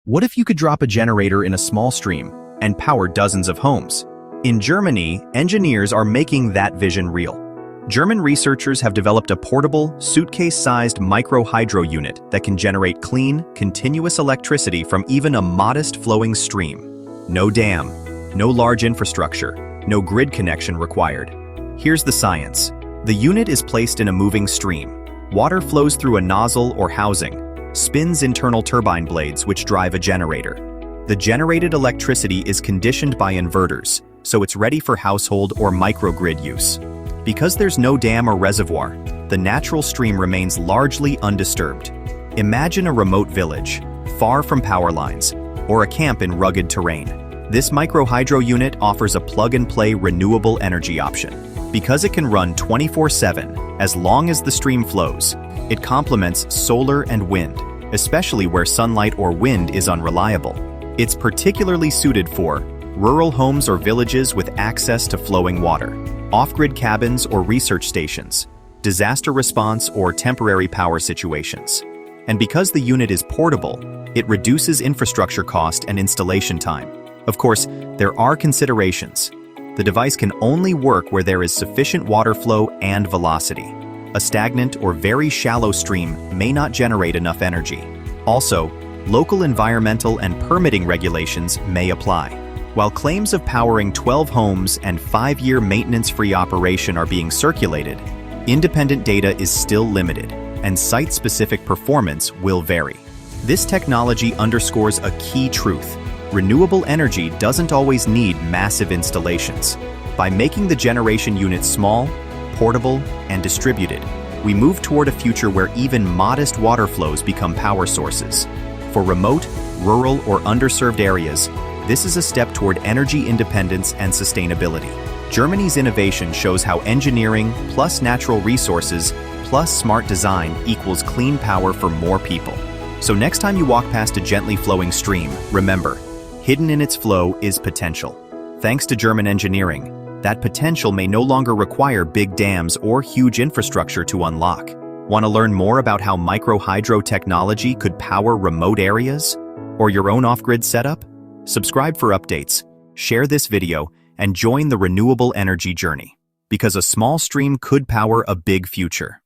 What if you could drop a generator in a small stream and power dozens of homes? In Germany, engineers are making that vision real. German researchers have developed a portable, suitcase-sized micro-hydro unit that can generate clean, continuous electricity from even a modest flowing stream. No dam, no large infrastructure, no grid connection required. Here's the science. The unit is placed in a moving stream. Water flows through a nozzle or housing, spins internal turbine blades which drive a generator. The generated electricity is conditioned by inverters, so it's ready for household or microgrid use. Because there's no dam or reservoir, the natural stream remains largely undisturbed. Imagine a remote village, far from power lines, or a camp in rugged terrain. This micro-hydro unit offers a plug-and-play renewable energy option. Because it can run 24/7, as long as the stream flows, it complements solar and wind, especially where sunlight or wind is unreliable. It's particularly suited for rural homes or villages with access to flowing water, off-grid cabins or research stations, disaster response or temporary power situations. And because the unit is portable, it reduces infrastructure cost and installation time. Of course, there are considerations. The device can only work where there is sufficient water flow and velocity. A stagnant or very shallow stream may not generate enough energy. Also, local environmental and permitting regulations may apply. While claims of powering 12 homes and 5-year maintenance-free operation are being circulated, independent data is still limited, and site-specific performance will vary. This technology underscores a key truth. Renewable energy doesn't always need massive installations. By making the generation unit small, portable, and distributed, we move toward a future where even modest water flows become power sources. For remote, rural, or underserved areas, this is a step toward energy independence and sustainability. Germany's innovation shows how engineering plus natural resources plus smart design equals clean power for more people. So next time you walk past a gently flowing stream, remember, hidden in its flow is potential. Thanks to German engineering, that potential may no longer require big dams or huge infrastructure to unlock. Want to learn more about how micro-hydro technology could power remote areas? Or your own off-grid setup? Subscribe for updates, share this video, and join the renewable energy journey. Because a small stream could power a big future.